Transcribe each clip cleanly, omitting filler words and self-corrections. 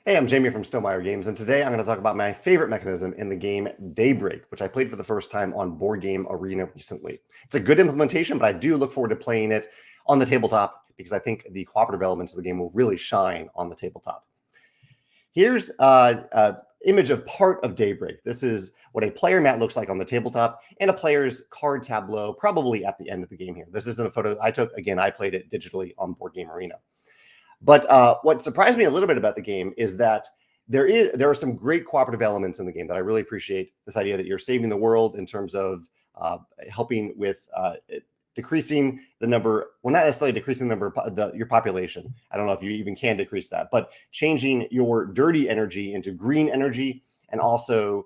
Hey, I'm Jamey from Stonemaier Games, and today I'm going to talk about my favorite mechanism in the game Daybreak, which I played for the first time on Board Game Arena recently. It's a good implementation, but I do look forward to playing it on the tabletop because I think the cooperative elements of the game will really shine on the tabletop. Here's an image of part of Daybreak. This is what a player mat looks like on the tabletop and a player's card tableau probably at the end of the game here. This isn't a photo I took. Again, I played it digitally on Board Game Arena. But what surprised me a little bit about the game is that there are some great cooperative elements in the game that I really appreciate. This idea that you're saving the world in terms of helping with decreasing the number, well, not necessarily decreasing the number of your population. I don't know if you even can decrease that, but changing your dirty energy into green energy, and also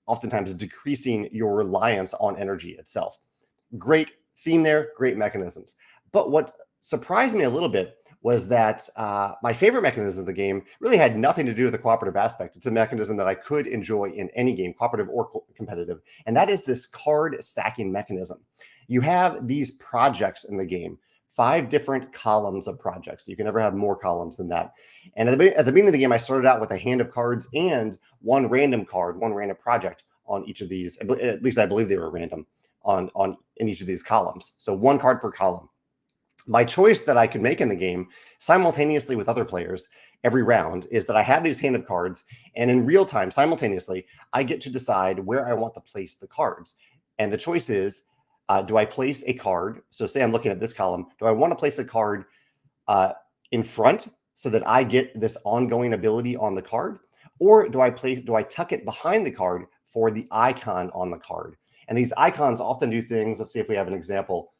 oftentimes decreasing your reliance on energy itself. Great theme there, great mechanisms. But what surprised me a little bit was that my favorite mechanism of the game really had nothing to do with the cooperative aspect. It's a mechanism that I could enjoy in any game, cooperative or competitive, and that is this card stacking mechanism. You have these projects in the game, 5 different columns of projects. You can never have more columns than that. And at the beginning of the game, I started out with a hand of cards and one random card, one random project on each of these. At least I believe they were random in each of these columns. So 1 card per column. My choice that I could make in the game simultaneously with other players every round is that I have these hand of cards, and in real time, simultaneously, I get to decide where I want to place the cards. And the choice is, do I place a card? So say I'm looking at this column. Do I want to place a card in front so that I get this ongoing ability on the card? Or do I tuck it behind the card for the icon on the card? And these icons often do things. Let's see if we have an example.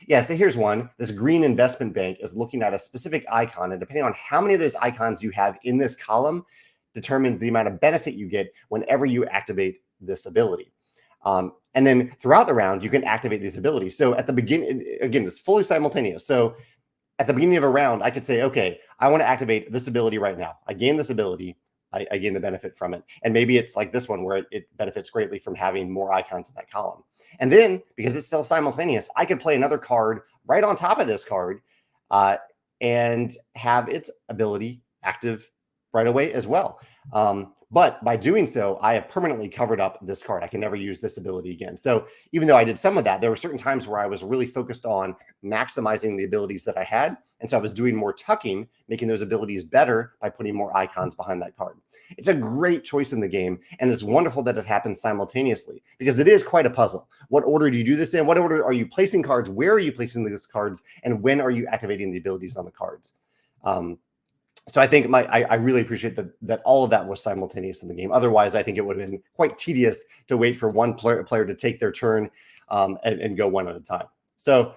Yeah, so here's one. This green investment bank is looking at a specific icon, and depending on how many of those icons you have in this column determines the amount of benefit you get whenever you activate this ability. And then throughout the round, you can activate these abilities. So at the beginning, again, it's fully simultaneous. So at the beginning of a round, I could say, okay, I want to activate this ability right now. I gain this ability. I gain the benefit from it. And maybe it's like this one where it benefits greatly from having more icons in that column. And then, because it's still simultaneous, I could play another card right on top of this card and have its ability active right away as well. But by doing so, I have permanently covered up this card. I can never use this ability again. So even though I did some of that, there were certain times where I was really focused on maximizing the abilities that I had. And so I was doing more tucking, making those abilities better by putting more icons behind that card. It's a great choice in the game, and it's wonderful that it happens simultaneously because it is quite a puzzle. What order do you do this in? What order are you placing cards? Where are you placing these cards? And when are you activating the abilities on the cards? So I think I really appreciate that all of that was simultaneous in the game. Otherwise, I think it would have been quite tedious to wait for one player to take their turn and go one at a time. So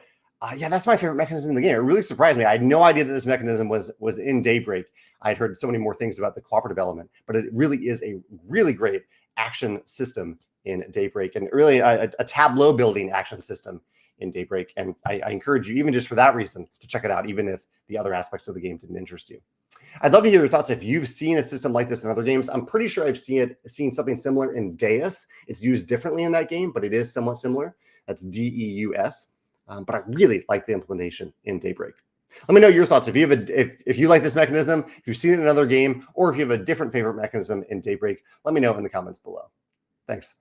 yeah, that's my favorite mechanism in the game. It really surprised me. I had no idea that this mechanism was in Daybreak. I'd heard so many more things about the cooperative element, but it really is a really great action system in Daybreak, and really a tableau building action system in Daybreak. And I encourage you, even just for that reason, to check it out, even if the other aspects of the game didn't interest you. I'd love to hear your thoughts if you've seen a system like this in other games. I'm pretty sure I've seen something similar in Deus. It's used differently in that game, but it is somewhat similar. That's Deus. But I really like the implementation in Daybreak. Let me know your thoughts. If you like this mechanism, if you've seen it in another game, or if you have a different favorite mechanism in Daybreak, let me know in the comments below. Thanks.